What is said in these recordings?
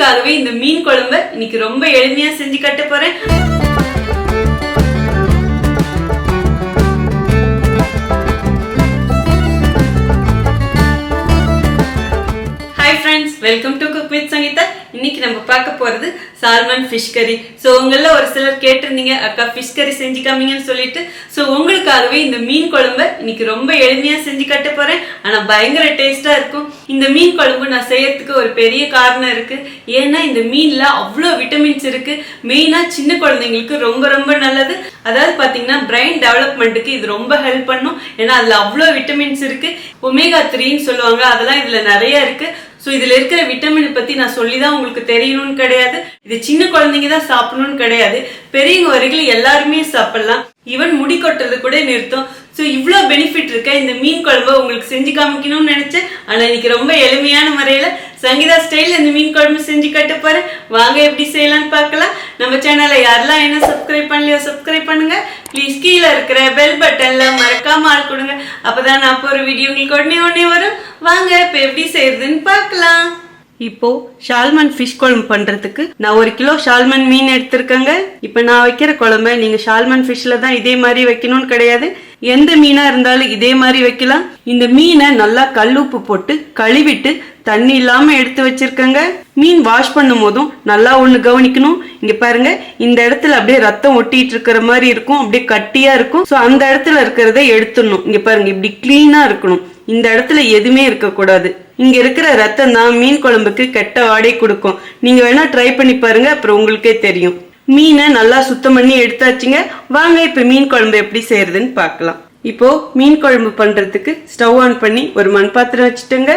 உங்களுக்காகவே இந்த மீன் குழம்பை இன்னைக்கு ரொம்ப எளிமையா செஞ்சு காட்ட போறேன். Hi friends, welcome to cook with Sangeetha. இன்னைக்கு நம்ம பார்க்க போறது சால்மன் ஃபிஷ் கறி. ஸோ உங்கள ஒரு சிலர் கேட்டிருந்தீங்க, அக்கா ஃபிஷ் கறி செஞ்சு காமிங்கன்னு சொல்லிட்டு. ஸோ உங்களுக்காகவே இந்த மீன் குழம்பை இன்னைக்கு ரொம்ப எளிமையா செஞ்சு காட்ட போறேன். ஆனா பயங்கர டேஸ்டா இருக்கும். இந்த மீன் குழம்பு நான் செய்யறதுக்கு ஒரு பெரிய காரணம் இருக்கு. ஏன்னா இந்த மீன்ல அவ்வளோ விட்டமின்ஸ் இருக்கு. மெயினா சின்ன குழந்தைங்களுக்கு ரொம்ப ரொம்ப நல்லது. அதாவது பாத்தீங்கன்னா பிரெயின் டெவலப்மெண்ட்டுக்கு இது ரொம்ப ஹெல்ப் பண்ணும். ஏன்னா அதுல அவ்வளோ விட்டமின்ஸ் இருக்கு. ஒமேகா 3ன்னு சொல்லுவாங்க, அதெல்லாம் இதுல நிறைய இருக்கு. ஸோ இதுல இருக்கிற விட்டமின் பத்தி நான் சொல்லிதான் உங்களுக்கு தெரியணும்னு கிடையாது. இது சின்ன குழந்தைங்க தான் சாப்பிடணும்னு கிடையாது, பெரியவங்க வரைக்கும் எல்லாருமே சாப்பிடலாம். ஈவன் முடி கொட்டுறது கூட நிறுத்தும். ஸோ இவ்வளோ பெனிஃபிட் இருக்க இந்த மீன் குழம்பு உங்களுக்கு செஞ்சு காமிக்கணும்னு நினைச்சேன். ஆனா இன்னைக்கு ரொம்ப எளிமையான முறையில சங்கீதா ஸ்டைல் இந்த மீன் குழம்பு செஞ்சு கட்ட போறேன். வாங்க எப்படி செய்யலாம்னு பார்க்கலாம். நம்ம சேனலை யாரெல்லாம் என்ன சப்ஸ்கிரைப் பண்ணலையோ சப்ஸ்கிரைப் பண்ணுங்க. ப்ளீஸ் கீழே இருக்கிற பெல் பட்டன்ல மறக்காம ஆள் கொடுங்க. அப்பதான் நான் போற வீடியோ உங்களுக்கு உடனே வரும். வாங்க இப்ப எப்படி செய்யறதுன்னு பார்க்கலாம். இப்போ சால்மன் ஃபிஷ் குழம்பு பண்றதுக்கு நான் 1 கிலோ சால்மன் மீன் எடுத்திருக்கேங்க. இப்ப நான் வைக்கிற குழம்பை நீங்க சால்மன் ஃபிஷ்ல தான் இதே மாதிரி வைக்கணும்னு கிடையாது, எந்த மீனா இருந்தாலும் இதே மாதிரி வைக்கலாம். இந்த மீனை நல்லா கல்லுப்பு போட்டு கழுவிட்டு தண்ணி இல்லாம எடுத்து வச்சிருக்கேங்க. மீன் வாஷ் பண்ணும் போதும் நல்லா ஒண்ணு கவனிக்கணும். இங்க பாருங்க, இந்த இடத்துல அப்படியே ரத்தம் ஒட்டிட்டு இருக்கிற மாதிரி இருக்கும், அப்படியே கட்டியா இருக்கும். சோ அந்த இடத்துல இருக்கிறத எடுத்துடணும். இங்க பாருங்க, இப்படி கிளீனா இருக்கணும். இந்த இடத்துல எதுவுமே இருக்கக்கூடாது. இங்க இருக்கிற ரத்தம் தான் மீன் குழம்புக்கு கெட்ட வாடை கொடுக்கும். நீங்க வேணா ட்ரை பண்ணி பாருங்க, அப்புறம் உங்களுக்கே தெரியும். மீனை நல்லா சுத்தம் பண்ணி எடுத்தாச்சுங்க. வாங்க இப்ப மீன் குழம்பு எப்படி செய்யறதுன்னு பார்க்கலாம். இப்போ மீன் குழம்பு பண்றதுக்கு ஸ்டவ் ஆன் பண்ணி ஒரு மண் பாத்திரம் வச்சுட்டேங்க.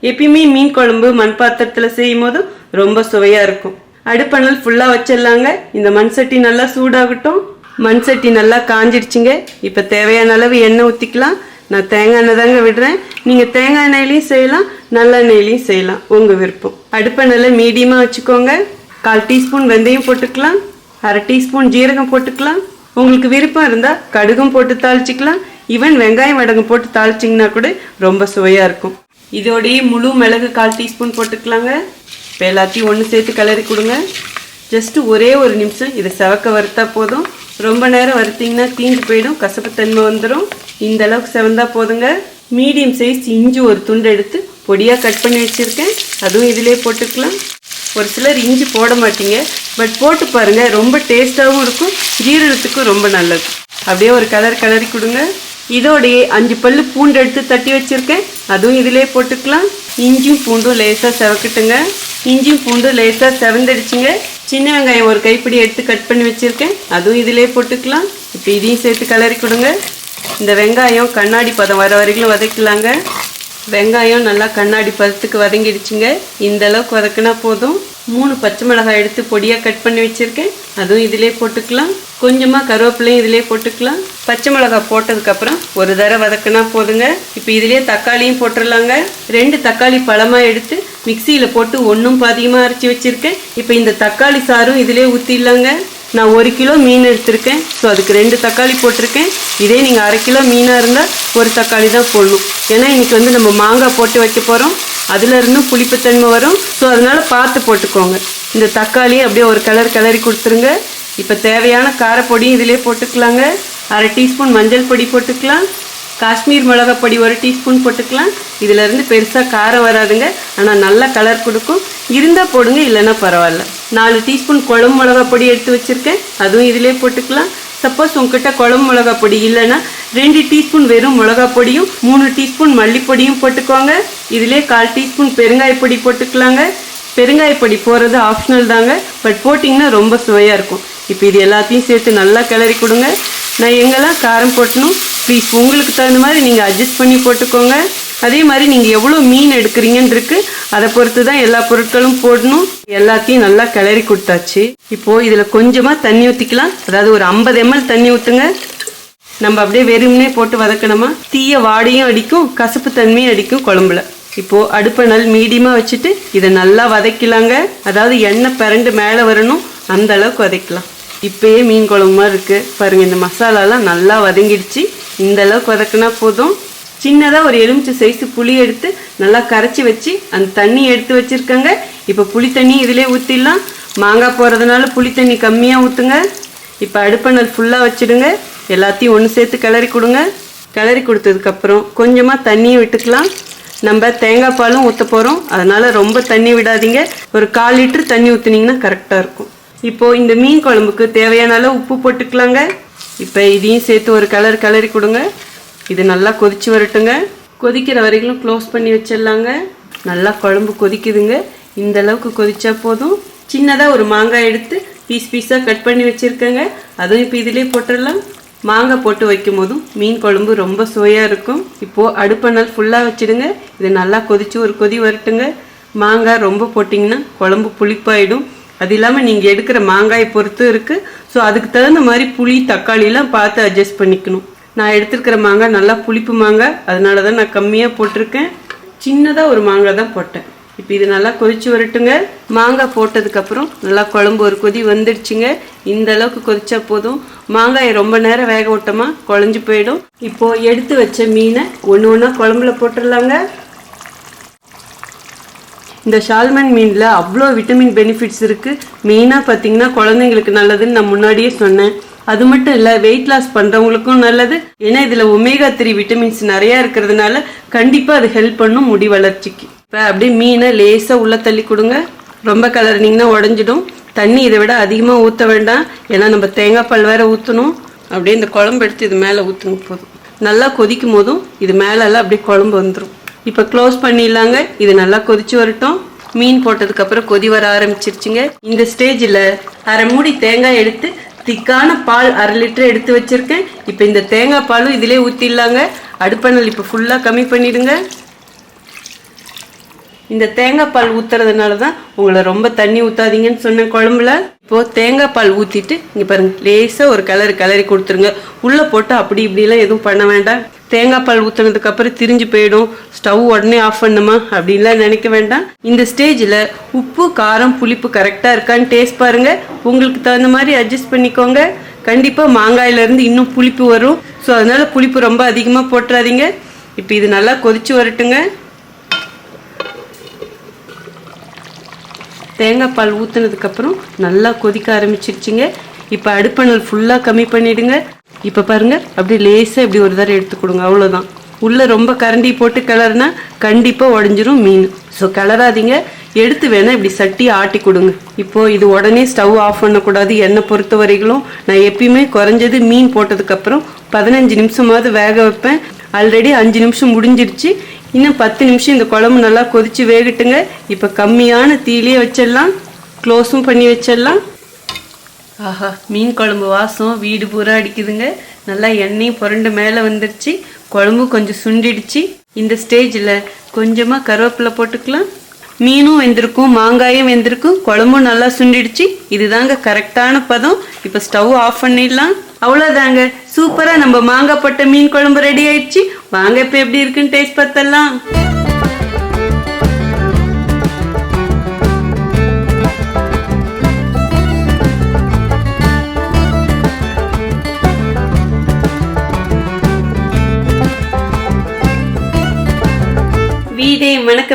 எப்பயுமே மீன் குழம்பு மண் பாத்திரத்துல செய்யும் போது ரொம்ப சுவையா இருக்கும். அடுப்பணல் ஃபுல்லா வச்சிடலாங்க. இந்த மண் சட்டி நல்லா சூடாகட்டும். மண் சட்டி நல்லா காஞ்சிடுச்சுங்க. இப்ப தேவையான அளவு எண்ணெய் ஊத்திக்கலாம். நான் தேங்காய் எண்ணெய் தாங்க விடுறேன். நீங்க தேங்காய் எண்ணெயிலையும் செய்யலாம், நல்லெண்ணெயிலையும் செய்யலாம், உங்க விருப்பம். அடுப்பெண்ணெயில மீடியமா வச்சுக்கோங்க. 1/4 டீஸ்பூன் வெந்தயம் போட்டுக்கலாம். 1/2 டீஸ்பூன் ஜீரகம் போட்டுக்கலாம். உங்களுக்கு விருப்பம் இருந்தா கடுகும் போட்டு தாளிச்சுக்கலாம். ஈவன் வெங்காயம் வடகம் போட்டு தாளிச்சிங்கன்னா கூட ரொம்ப சுவையா இருக்கும். இதோடய முழு மிளகு 1/4 டீஸ்பூன் போட்டுக்கலாங்க. இப்போ எல்லாத்தையும் ஒன்று சேர்த்து கிளறி கொடுங்க. ஜஸ்ட் ஒரே ஒரு நிமிஷம் இதை செவக்க வறுத்தா போதும். ரொம்ப நேரம் வறுத்தீங்கன்னா தீஞ்சு போயிடும், கசப்பு தன்மை வந்துடும். இந்த அளவுக்கு செவந்தா போதுங்க. மீடியம் சைஸ் இஞ்சி ஒரு துண்டு எடுத்து பொடியாக கட் பண்ணி வச்சுருக்கேன், அதுவும் இதிலே போட்டுக்கலாம். ஒரு சிலர் இஞ்சி போட மாட்டீங்க, பட் போட்டு பாருங்க, ரொம்ப டேஸ்டாகவும் இருக்கும், ஜீரணத்துக்கும் ரொம்ப நல்லது. அப்படியே ஒரு கிளறி கொடுங்க. இதோடையே 5 பல்லு பூண்டு எடுத்து தட்டி வச்சிருக்கேன், அதுவும் இதிலே போட்டுக்கலாம். இஞ்சியும் பூண்டும் லேசாக செவக்கட்டுங்க. இஞ்சியும் பூண்டும் லேசாக செவந்தடிச்சுங்க. சின்ன வெங்காயம் ஒரு கைப்பிடி எடுத்து கட் பண்ணி வச்சிருக்கேன், அதுவும் இதிலே போட்டுக்கலாம். இப்போ இதையும் சேர்த்து கிளறி கொடுங்க. இந்த வெங்காயம் கண்ணாடி பதம் வர வரைக்கும் வதக்கலாங்க. வெங்காயம் நல்லா கண்ணாடி பதத்துக்கு வதங்கிடுச்சுங்க. இந்த அளவுக்கு வதக்கினா போதும். 3 பச்சை மிளகாய் எடுத்து பொடியாக கட் பண்ணி வச்சிருக்கேன், அதுவும் இதிலே போட்டுக்கலாம். கொஞ்சமாக கருவேப்பிலையும் இதிலே போட்டுக்கலாம். பச்சை மிளகாய் போட்டதுக்கப்புறம் ஒரு தடவை வதக்கினா போதுங்க. இப்போ இதிலே தக்காளியும் போட்டுடலாங்க. 2 தக்காளி பழமாக எடுத்து மிக்சியில் போட்டு ஒன்றும் பாதியமாக அரைச்சி வச்சுருக்கேன். இப்போ இந்த தக்காளி சாரும் இதிலே ஊற்றிடலாங்க. நான் 1 கிலோ மீன் எடுத்திருக்கேன், ஸோ அதுக்கு 2 தக்காளி போட்டிருக்கேன். இதே நீங்கள் 1/2 கிலோ மீனாக இருந்தால் 1 தக்காளி தான் போடணும். ஏன்னா இன்னைக்கு நம்ம மாங்காய் போட்டு வைக்க போகிறோம், அதுல இருந்தும் புளிப்புத்தன்மை வரும். ஸோ அதனால பார்த்து போட்டுக்கோங்க. இந்த தக்காளியை அப்படியே ஒரு கிளறி கொடுத்துருங்க. இப்போ தேவையான காரப்பொடியும் இதிலே போட்டுக்கலாங்க. 1/2 டீஸ்பூன் மஞ்சள் பொடி போட்டுக்கலாம். காஷ்மீர் மிளகாய் பொடி 1 டீஸ்பூன் போட்டுக்கலாம். இதுல இருந்து பெருசாக காரம் வராதுங்க, ஆனால் நல்லா கலர் கொடுக்கும். இருந்தால் போடுங்க, இல்லைன்னா பரவாயில்ல. 4 டீஸ்பூன் குழம்பு மிளகாய் பொடி எடுத்து வச்சிருக்கேன், அதுவும் இதிலே போட்டுக்கலாம். சப்போஸ் உங்ககிட்ட குழம்பு மிளகாய் பொடி இல்லைன்னா 2 டீஸ்பூன் வெறும் மிளகாய் பொடியும் 3 டீஸ்பூன் மல்லிப்பொடியும் போட்டுக்கோங்க. இதிலே 1/4 டீஸ்பூன் பெருங்காய பொடி போட்டுக்கலாங்க. பெருங்காய பொடி போடுறது ஆப்ஷனல் தாங்க, பட் போட்டிங்கன்னா ரொம்ப சுவையாக இருக்கும். இப்போ இது எல்லாத்தையும் சேர்த்து நல்லா கிளறி கொடுங்க. நான் எங்கெல்லாம் காரம் போட்டணும், ப்ளீஸ் உங்களுக்கு தகுந்த மாதிரி நீங்கள் அட்ஜஸ்ட் பண்ணி போட்டுக்கோங்க. அதே மாதிரி நீங்கள் எவ்வளோ மீன் எடுக்கிறீங்கன்னு இருக்கு, அதை பொறுத்து தான் எல்லா பொருட்களும் போடணும். எல்லாத்தையும் நல்லா கிளறி கொடுத்தாச்சு. இப்போது இதில் கொஞ்சமாக தண்ணி ஊற்றிக்கலாம். அதாவது ஒரு 50 ml தண்ணி ஊற்றுங்க. நம்ம அப்படியே வெறுமனே போட்டு வதக்கணுமா, தீய வாடையும் அடிக்கும், கசப்பு தன்மையும் அடிக்கும் குழம்புல. இப்போ அடுப்பை மீடியமா வச்சுட்டு இதை நல்லா வதக்கலாங்க. அதாவது எண்ணெய் பிறண்டு மேலே வரணும், அந்த அளவுக்கு வதக்கலாம். இப்பயே மீன் குழம்பு மாதிரி இருக்கு பாருங்க. இந்த மசாலாலாம் நல்லா வதங்கிடுச்சு. இந்த அளவுக்கு வதக்கினா போதும். சின்னதாக ஒரு எலுமிச்சை சைஸ் புளி எடுத்து நல்லா கரைச்சி வச்சு அந்த தண்ணி எடுத்து வச்சிருக்கேங்க. இப்போ புளி தண்ணி இதிலே ஊற்றிடலாம். மாங்காய் போடுறதுனால புளி தண்ணி கம்மியாக ஊற்றுங்க. இப்போ அடுப்பணல் ஃபுல்லாக வச்சுடுங்க. எல்லாத்தையும் ஒன்று சேர்த்து கிளறி கொடுங்க. கிளறி கொடுத்ததுக்கப்புறம் கொஞ்சமாக தண்ணியை விட்டுக்கலாம். நம்ம தேங்காய் பாலும் ஊற்ற போகிறோம், அதனால் ரொம்ப தண்ணி விடாதீங்க. ஒரு 1/4 லிட்டர் தண்ணி ஊற்றுனீங்கன்னா கரெக்டாக இருக்கும். இப்போது இந்த மீன் குழம்புக்கு தேவையான அளவு உப்பு போட்டுக்கலாங்க. இப்போ இதையும் சேர்த்து ஒரு கிளறி கொடுங்க. இது நல்லா கொதிச்சு வரட்டுங்க. கொதிக்கிற வரைக்கும் க்ளோஸ் பண்ணி வச்சிடலாங்க. நல்லா குழம்பு கொதிக்குதுங்க. இந்த அளவுக்கு கொதிச்சா போதும். சின்னதாக ஒரு மாங்காய் எடுத்து பீஸாக கட் பண்ணி வச்சுருக்கேங்க. அதுவும் இப்போ இதிலே போட்டுடலாம். மாங்காய் போட்டு வைக்கும் போதும் மீன் குழம்பு ரொம்ப சுவையாக இருக்கும். இப்போது அடுப்பணல் ஃபுல்லாக வச்சுடுங்க. இது நல்லா கொதிச்சு ஒரு கொதி வரட்டுங்க. மாங்காய் ரொம்ப போட்டிங்கன்னா குழம்பு புளிப்பாயிடும். அது இல்லாமல் நீங்கள் எடுக்கிற மாங்காயை பொறுத்து இருக்குது. ஸோ அதுக்கு தகுந்த மாதிரி புளி தக்காளிலாம் பார்த்து அட்ஜஸ்ட் பண்ணிக்கணும். நான் எடுத்துருக்கிற மாங்காய் நல்லா புளிப்பு மாங்காய், அதனால தான் நான் கம்மியாக போட்டிருக்கேன். சின்னதாக ஒரு மாங்காய் தான் போட்டேன். இப்போ இது நல்லா கொதிச்சு வரட்டுங்க. மாங்காய் போட்டதுக்கப்புறம் நல்லா குழம்பு ஒரு கொதி வந்துடுச்சுங்க. இந்த அளவுக்கு கொதிச்சா போதும். மாங்காயை ரொம்ப நேரம் வேக விட்டோமா குழஞ்சி போயிடும். இப்போது எடுத்து வச்ச மீனை ஒன்று ஒன்றா குழம்புல போட்டுடலாங்க. இந்த சால்மன் மீனில் அவ்வளோ விட்டமின் பெனிஃபிட்ஸ் இருக்குது. மெயினாக பார்த்தீங்கன்னா குழந்தைங்களுக்கு நல்லதுன்னு நான் முன்னாடியே சொன்னேன். அது மட்டும் இல்லை, வெயிட் லாஸ் பண்ணுறவங்களுக்கும் நல்லது. ஏன்னா இதில் ஒமேகா 3 விட்டமின்ஸ் நிறையா இருக்கிறதுனால கண்டிப்பாக அது ஹெல்ப் பண்ணும் முடி வளர்ச்சிக்கு. இப்போ அப்படியே மீனை லேசாக உள்ளே தள்ளி கொடுங்க. ரொம்ப கலர்னிங்கன்னா உடஞ்சிடும். தண்ணி இதை விட அதிகமாக ஊற்ற வேண்டாம், ஏன்னா நம்ம தேங்காய் பால் வேறு ஊற்றணும். அப்படியே இந்த குழம்பு எடுத்து இது மேலே ஊற்றுங்க போதும். நல்லா கொதிக்கும் போதும் இது மேலெல்லாம் அப்படியே குழம்பு வந்துடும். இப்போ க்ளோஸ் பண்ணிடலாங்க. இது நல்லா கொதிச்சு வரட்டும். மீன் போட்டதுக்கப்புறம் கொதி வர ஆரம்பிச்சிருச்சுங்க. இந்த ஸ்டேஜில் 1/2 மூடி தேங்காய் எடுத்து திக்கான பால் 1/2 லிட்டர் எடுத்து வச்சுருக்கேன். இப்போ இந்த தேங்காய் பாலும் இதிலே ஊற்றிடலாங்க. அடுப்பணல் இப்போ ஃபுல்லாக கம்மி பண்ணிவிடுங்க. இந்த தேங்காய் பால் ஊற்றுறதுனால தான் உங்களை ரொம்ப தண்ணி ஊற்றாதீங்கன்னு சொன்னேன் குழம்புல. இப்போது தேங்காய் பால் ஊற்றிட்டு இங்கே பாருங்கள், லேசாக ஒரு கிளறி கொடுத்துருங்க. உள்ளே போட்டு அப்படி இப்படிலாம் எதுவும் பண்ண வேண்டாம். தேங்காய் பால் ஊற்றுனதுக்கப்புறம் திரிஞ்சு போயிடும், ஸ்டவ் உடனே ஆஃப் பண்ணுமா அப்படின்லாம் நினைக்க வேண்டாம். இந்த ஸ்டேஜில் உப்பு காரம் புளிப்பு கரெக்டாக இருக்கான்னு டேஸ்ட் பாருங்கள். உங்களுக்கு தகுந்த மாதிரி அட்ஜஸ்ட் பண்ணிக்கோங்க. கண்டிப்பாக மாங்காயிலேருந்து இன்னும் புளிப்பு வரும். ஸோ அதனால் புளிப்பு ரொம்ப அதிகமாக போட்டுறாதீங்க. இப்போ இது நல்லா கொதிச்சு வரட்டுங்க. தேங்காய் பால் ஊற்றுனதுக்கப்புறம் நல்லா கொதிக்க ஆரம்பிச்சிருச்சுங்க. இப்போ அடுப்பணல் ஃபுல்லாக கம்மி பண்ணிவிடுங்க. இப்போ பாருங்கள், அப்படியே லேசாக இப்படி ஒரு தடவை எடுத்து கொடுங்க, அவ்வளோதான். உள்ளே ரொம்ப கரண்டி போட்டு கிளறுனா கண்டிப்பாக உடஞ்சிரும் மீன். ஸோ கிளறாதீங்க, எடுத்து வேணால் இப்படி சட்டி ஆட்டி கொடுங்க. இப்போது இது உடனே ஸ்டவ் ஆஃப் பண்ணக்கூடாது. எண்ணெய் பொறுத்த வரைக்கும் நான் எப்பயுமே குறைஞ்சது மீன் போட்டதுக்கப்புறம் 15 நிமிஷமாவது வேக வைப்பேன். ஆல்ரெடி 5 நிமிஷம் முடிஞ்சிருச்சு. இன்னும் 10 நிமிஷம் இந்த குழம்பு நல்லா கொதிச்சு வேகட்டுங்க. இப்போ கம்மியான தீயிலே வச்சிடலாம். க்ளோஸும் பண்ணி வச்சிடலாம். ஆஹா, மீன் குழம்பு வாசம் வீடு பூரா அடிக்குதுங்க. நல்லா எண்ணெயும் புரண்டு மேலே வந்துடுச்சு. குழம்பு கொஞ்சம் சுண்டிடுச்சு. இந்த ஸ்டேஜில் கொஞ்சமாக கருவேப்பிலை போட்டுக்கலாம். மீனும் வெந்திருக்கும், மாங்காயும் வெந்திருக்கும், குழம்பும் நல்லா சுண்டிடுச்சு. இதுதாங்க கரெக்டான பதம். இப்போ ஸ்டவ் ஆஃப் பண்ணிடலாம். அவ்வளோதாங்க, சூப்பராக நம்ம மாங்காய் போட்ட மீன் குழம்பு ரெடி ஆயிடுச்சு. வாங்க இப்போ எப்படி இருக்குன்னு டேஸ்ட் பார்த்தலாம். வீடே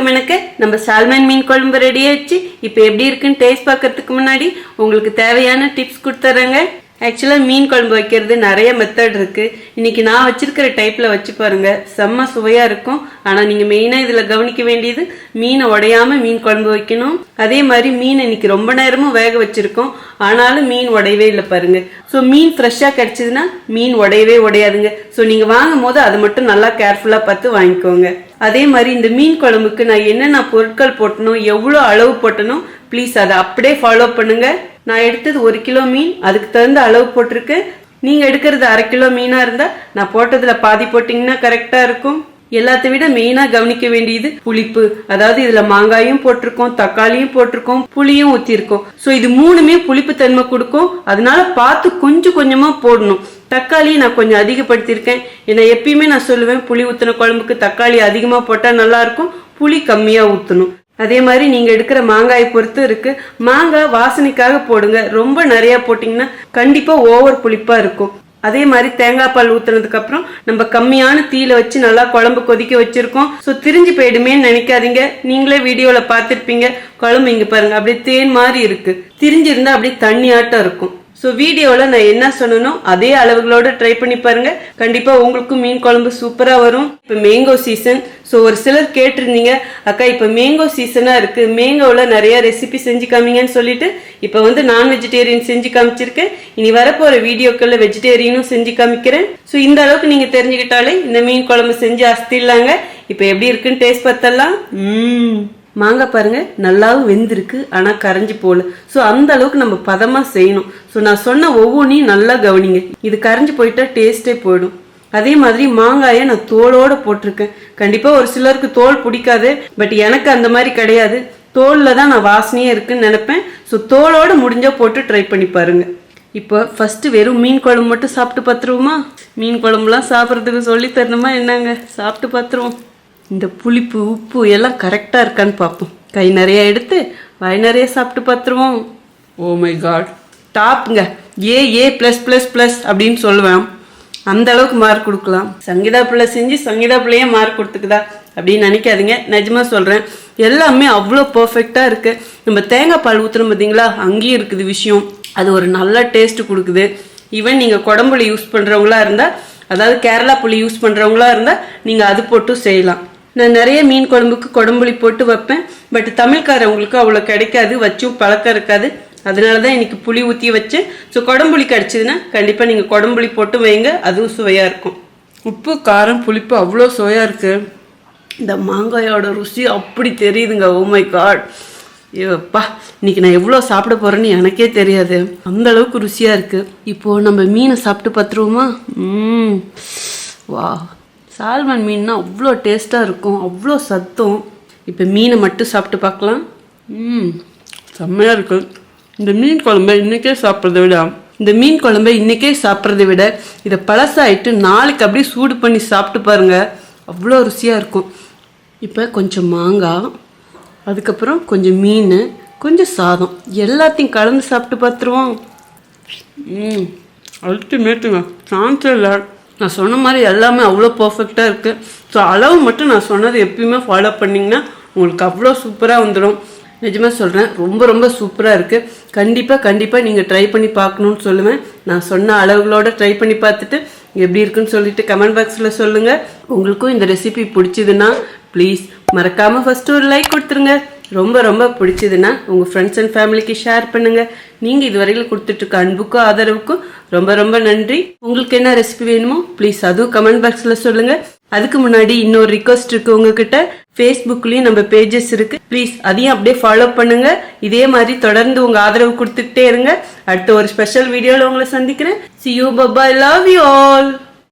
மணக்க நம்ம சால்மன் மீன் குழம்பு ரெடி ஆயிடுச்சு. இப்போ எப்படி இருக்குன்னு டேஸ்ட் பார்க்கறதுக்கு முன்னாடி உங்களுக்கு தேவையான டிப்ஸ் கொடுத்துட்றேங்க. ஆக்சுவலாக மீன் குழம்பு வைக்கிறது நிறைய மெத்தட் இருக்குது. இன்றைக்கி நான் வச்சுருக்கிற டைப்பில் வச்சு பாருங்கள், செம்ம சுவையாக இருக்கும். ஆனால் நீங்கள் மெயினாக இதில் கவனிக்க வேண்டியது மீனை உடையாமல் மீன் குழம்பு வைக்கணும். அதே மாதிரி மீன் இன்றைக்கி ரொம்ப நேரமும் வேக வச்சுருக்கோம், ஆனாலும் மீன் உடையவே இல்லை பாருங்கள். ஸோ மீன் ஃப்ரெஷ்ஷாக கிடச்சிதுன்னா மீன் உடையாதுங்க. ஸோ நீங்கள் வாங்கும் போது அதை மட்டும் நல்லா கேர்ஃபுல்லாக பார்த்து வாங்கிக்கோங்க. அதே மாதிரி இந்த மீன் குழம்புக்கு நான் என்னென்ன பொருட்கள் போட்டணும், எவ்வளோ அளவு போட்டணும், ப்ளீஸ் அதை அப்படியே ஃபாலோ பண்ணுங்க. நான் எடுத்தது 1 கிலோ மீன், அதுக்கு தகுந்த அளவு போட்டிருக்கேன். நீங்கள் எடுக்கிறது 1/2 கிலோ மீனாக இருந்தால் நான் போட்டதில் பாதி போட்டிங்கன்னா கரெக்டாக இருக்கும். எல்லாத்த விட மெயினாக கவனிக்க வேண்டியது புளிப்பு. அதாவது இதில் மாங்காயும் போட்டிருக்கோம், தக்காளியும் போட்டிருக்கோம், புளியும் ஊற்றிருக்கோம். ஸோ இது 3மே புளிப்பு தன்மை கொடுக்கும். அதனால பார்த்து கொஞ்சம் கொஞ்சமாக போடணும். தக்காளி நான் கொஞ்சம் அதிகப்படுத்தியிருக்கேன். ஏன்னா எப்பயுமே நான் சொல்லுவேன், புளி ஊற்றின குழம்புக்கு தக்காளி அதிகமாக போட்டால் நல்லாயிருக்கும், புளி கம்மியாக ஊற்றணும். அதே மாதிரி நீங்கள் எடுக்கிற மாங்காயை பொறுத்து இருக்குது. மாங்காய் வாசனைக்காக போடுங்க. ரொம்ப நிறையா போட்டிங்கன்னா கண்டிப்பாக ஓவர் புளிப்பாக இருக்கும். அதே மாதிரி தேங்காய் பால் ஊத்துனதுக்கு அப்புறம் நம்ம கம்மியான தீயில வச்சு நல்லா குழம்பு கொதிக்க வச்சிருக்கோம். ஸோ திரிஞ்சு போயிடுமேன்னு நினைக்காதீங்க. நீங்களே வீடியோல பார்த்திருப்பீங்க. குழம்பு இங்க பாருங்க அப்படியே தேன் மாதிரி இருக்கு. திரிஞ்சிருந்தா அப்படியே தண்ணி ஆட்டம் இருக்கும். ஸோ வீடியோவில் நான் என்ன சொன்னனோ அதே அளவுகளோட ட்ரை பண்ணி பாருங்க. கண்டிப்பாக உங்களுக்கும் மீன் குழம்பு சூப்பராக வரும். இப்போ மேங்கோ சீசன். ஸோ ஒரு சிலர் கேட்டிருந்தீங்க, அக்கா இப்போ மேங்கோ சீசனாக இருக்கு, மேங்கோவில் நிறைய ரெசிபி செஞ்சு காமிங்கன்னு சொல்லிட்டு இப்போ வந்து நான் வெஜிடேரியன் செஞ்சு காமிச்சிருக்கேன். இனி வரப்போகிற வீடியோக்களில் வெஜிடேரியனும் செஞ்சு காமிக்கிறேன். ஸோ இந்த அளவுக்கு நீங்கள் தெரிஞ்சுக்கிட்டாலே இந்த மீன் குழம்பு செஞ்சு அஸ்திடலாங்க. இப்போ எப்படி இருக்குன்னு டேஸ்ட் பார்த்தலாம். மாங்காய் பாருங்க நல்லாவும் வெந்திருக்கு, ஆனா கரைஞ்சி போல. ஸோ அந்த அளவுக்கு நம்ம பதமா செய்யணும். ஸோ நான் சொன்ன ஒவ்வொன்றையும் நல்லா கவனிங்க. இது கரைஞ்சி போயிட்டா டேஸ்டே போயிடும். அதே மாதிரி மாங்காயை நான் தோலோட போட்டிருக்கேன். கண்டிப்பா ஒரு சிலருக்கு தோல் பிடிக்காது, பட் எனக்கு அந்த மாதிரி கிடையாது. தோல்ல தான் நான் வாசனையே இருக்குன்னு நினைப்பேன். ஸோ தோலோட முடிஞ்சா போட்டு ட்ரை பண்ணி பாருங்க. இப்போ ஃபர்ஸ்ட் வெறும் மீன் குழம்பு மட்டும் சாப்பிட்டு பார்த்துருவோமா? மீன் குழம்புலாம் சாப்பிட்றதுக்கு சொல்லி தரணுமா என்னங்க? சாப்பிட்டு பார்த்துருவோம். இந்த புளிப்பு உப்பு எல்லாம் கரெக்டாக இருக்கான்னு பார்ப்போம். கை நிறைய எடுத்து வாய் நிறைய சாப்பிட்டு பார்த்துருவோம். ஓ மை காட், டாப்புங்க. ஏ ப்ளஸ் ப்ளஸ் ப்ளஸ் அப்படின்னு சொல்லுவேன். அந்த அளவுக்கு மார்க் கொடுக்கலாம். சங்கீதா பிள்ளை செஞ்சு சங்கீதா பிள்ளையே மார்க் கொடுத்துக்குதா அப்படின்னு நினைக்காதீங்க. நிஜமா சொல்கிறேன், எல்லாமே அவ்வளோ பர்ஃபெக்டாக இருக்குது. நம்ம தேங்காய் பால் ஊற்றுறோம் பார்த்தீங்களா, அங்கேயும் இருக்குது விஷயம். அது ஒரு நல்ல டேஸ்ட் கொடுக்குது. ஈவன் நீங்கள் குடம்புளி யூஸ் பண்ணுறவங்களா இருந்தால், அதாவது கேரளா புளி யூஸ் பண்ணுறவங்களா இருந்தால் நீங்கள் அது போட்டும் செய்யலாம். நான் நிறைய மீன் குழம்புக்கு குடம்புளி போட்டு வைப்பேன். பட் தமிழ்காரவங்களுக்கு அவ்வளோ கிடைக்காது, வச்சும் பழக்கம் இருக்காது. அதனால தான் இன்னைக்கு புளி ஊற்றி வச்சேன். ஸோ குடம்புளி கிடச்சிதுன்னா கண்டிப்பாக நீங்கள் குடம்புளி போட்டு வைங்க, அதுவும் சுவையாக இருக்கும். உப்பு காரம் புளிப்பு அவ்வளோ சுவையாக இருக்கு. இந்த மாங்காயோட ருசி அப்படி தெரியுதுங்க. ஓ மை காட், ஏப்பா இன்னைக்கு நான் எவ்வளோ சாப்பிட போறேன்னு எனக்கே தெரியாது, அந்த அளவுக்கு ருசியாக இருக்கு. இப்போ நம்ம மீனை சாப்பிட்டு பார்த்துருவோமா? வா, சால்மன் மீன்னா அவ்வளோ டேஸ்ட்டாக இருக்கும், அவ்வளோ சத்தம். இப்போ மீனை மட்டும் சாப்பிட்டு பார்க்கலாம். செம்மையாக இருக்கு. இந்த மீன் குழம்பை இன்றைக்கே சாப்பிட்றத விட இதை பழசாயிட்டு நாளைக்கு அப்படியே சூடு பண்ணி சாப்பிட்டு பாருங்க, அவ்வளோ ருசியாக இருக்கும். இப்போ கொஞ்சம் மாங்காய், அதுக்கப்புறம் கொஞ்சம் மீன், கொஞ்சம் சாதம், எல்லாத்தையும் கலந்து சாப்பிட்டு பார்த்துருவோம். அல்டிமேட்டுங்க, சான்ஸே இல்லை. நான் சொன்ன மாதிரி எல்லாமே அவ்வளோ பர்ஃபெக்டாக இருக்குது. ஸோ அளவு மட்டும் நான் சொன்னது எப்பயுமே ஃபாலோ பண்ணிங்கன்னா உங்களுக்கு அவ்வளோ சூப்பராக வந்துடும். நிஜமாக சொல்கிறேன், ரொம்ப ரொம்ப சூப்பராக இருக்குது. கண்டிப்பாக நீங்கள் ட்ரை பண்ணி பார்க்கணுன்னு சொல்லுவேன். நான் சொன்ன அளவுகளோட ட்ரை பண்ணி பார்த்துட்டு எப்படி இருக்குன்னு சொல்லிட்டு கமெண்ட் பாக்ஸில் சொல்லுங்கள். உங்களுக்கும் இந்த ரெசிபி பிடிச்சதுன்னா ப்ளீஸ் மறக்காமல் ஃபஸ்ட்டு ஒரு லைக் கொடுத்துருங்க. ரொம்ப ரொம்ப பிடிச்சதுன்னா உங்கள் ஃப்ரெண்ட்ஸ் அண்ட் ஃபேமிலிக்கு ஷேர் பண்ணுங்கள். நீங்கள் இதுவரையில் கொடுத்துட்ருக்க அன்புக்கும் ஆதரவுக்கும் ரொம்ப ரொம்ப நன்றி. உங்களுக்கு என்ன ரெசிபி வேணுமோ ப்ளீஸ் அதுவும் கமெண்ட் பாக்ஸில் சொல்லுங்கள். அதுக்கு முன்னாடி இன்னொரு ரிக்வஸ்ட் இருக்குது உங்ககிட்ட. ஃபேஸ்புக்லேயும் நம்ம பேஜஸ் இருக்குது, ப்ளீஸ் அதையும் அப்படியே ஃபாலோ பண்ணுங்கள். இதே மாதிரி தொடர்ந்து உங்கள் ஆதரவு கொடுத்துக்கிட்டே இருங்க. அடுத்த ஒரு ஸ்பெஷல் வீடியோவில் உங்களை சந்திக்கிறேன். See you, bye bye, love you all.